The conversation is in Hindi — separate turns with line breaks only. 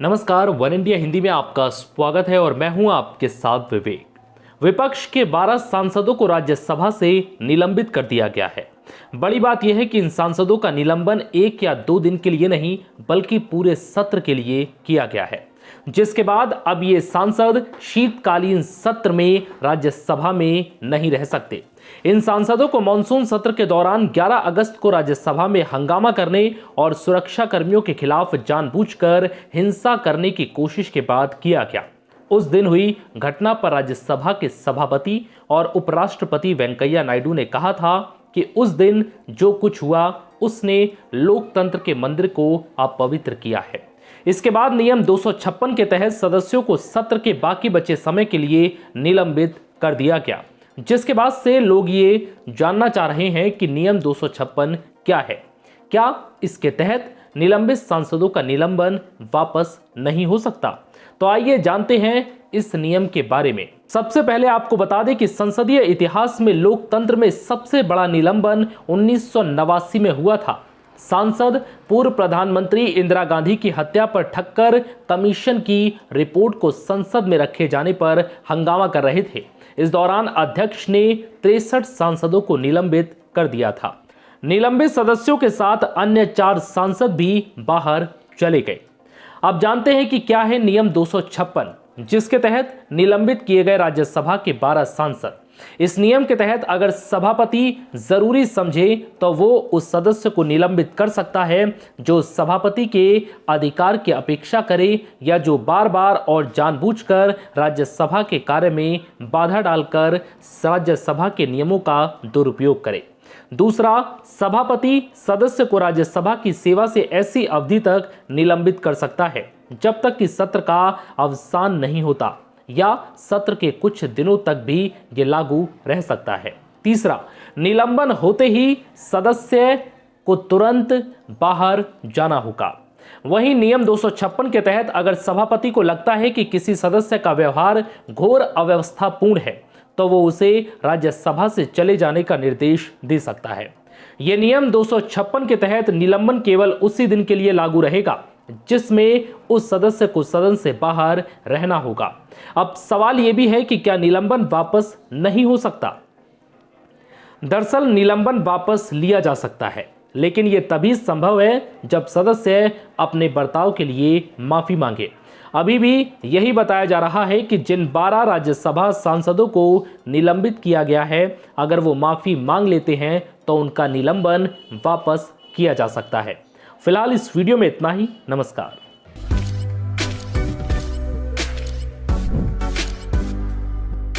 नमस्कार, वन इंडिया हिंदी में आपका स्वागत है और मैं हूं आपके साथ विवेक। विपक्ष के 12 सांसदों को राज्यसभा से निलंबित कर दिया गया है। बड़ी बात यह है कि इन सांसदों का निलंबन 1 या 2 दिन के लिए नहीं बल्कि पूरे सत्र के लिए किया गया है, जिसके बाद अब ये सांसद शीतकालीन सत्र में राज्यसभा में नहीं रह सकते। इन सांसदों को मानसून सत्र के दौरान 11 अगस्त को राज्यसभा में हंगामा करने और सुरक्षा कर्मियों के खिलाफ जानबूझकर हिंसा करने की कोशिश के बाद किया गया। उस दिन हुई घटना पर राज्यसभा के सभापति और उपराष्ट्रपति वेंकैया नायडू ने कहा था कि उस दिन जो कुछ हुआ उसने लोकतंत्र के मंदिर को अपवित्र किया है। इसके बाद नियम 256 के तहत सदस्यों को सत्र के बाकी बचे समय के लिए निलंबित कर दिया गया, जिसके बाद से लोग ये जानना चाह रहे हैं कि नियम 256 क्या है। क्या इसके तहत निलंबित सांसदों का निलंबन वापस नहीं हो सकता? तो आइए जानते हैं इस नियम के बारे में। सबसे पहले आपको बता दें कि संसदीय इतिहास में लोकतंत्र में सबसे बड़ा निलंबन 1989 में हुआ था। सांसद पूर्व प्रधानमंत्री इंदिरा गांधी की हत्या पर ठक्कर कमीशन की रिपोर्ट को संसद में रखे जाने पर हंगामा कर रहे थे। इस दौरान अध्यक्ष ने 63 सांसदों को निलंबित कर दिया था। निलंबित सदस्यों के साथ अन्य 4 सांसद भी बाहर चले गए। अब जानते हैं कि क्या है नियम 256, जिसके तहत निलंबित किए गए राज्यसभा के 12 सांसद। इस नियम के तहत अगर सभापति जरूरी समझे तो वो उस सदस्य को निलंबित कर सकता है जो सभापति के अधिकार की अपेक्षा करे या जो बार बार और जानबूझकर राज्यसभा के कार्य में बाधा डालकर राज्यसभा के नियमों का दुरुपयोग करे। दूसरा, सभापति सदस्य को राज्यसभा की सेवा से ऐसी अवधि तक निलंबित कर सकता है जब तक कि सत्र का अवसान नहीं होता या सत्र के कुछ दिनों तक भी ये लागू रह सकता है। तीसरा, निलंबन होते ही सदस्य को तुरंत बाहर जाना होगा। वहीं नियम 256 के तहत अगर सभापति को लगता है कि किसी सदस्य का व्यवहार घोर अव्यवस्थापूर्ण है तो वो उसे राज्यसभा से चले जाने का निर्देश दे सकता है। यह नियम 256 के तहत निलंबन केवल उसी दिन के लिए लागू रहेगा जिसमें उस सदस्य को सदन से बाहर रहना होगा। अब सवाल यह भी है कि क्या निलंबन वापस नहीं हो सकता? दरअसल निलंबन वापस लिया जा सकता है, लेकिन यह तभी संभव है जब सदस्य अपने बर्ताव के लिए माफी मांगे। अभी भी यही बताया जा रहा है कि जिन 12 राज्यसभा सांसदों को निलंबित किया गया है, अगर वो माफी मांग लेते हैं तो उनका निलंबन वापस किया जा सकता है। फिलहाल इस वीडियो में इतना ही। नमस्कार।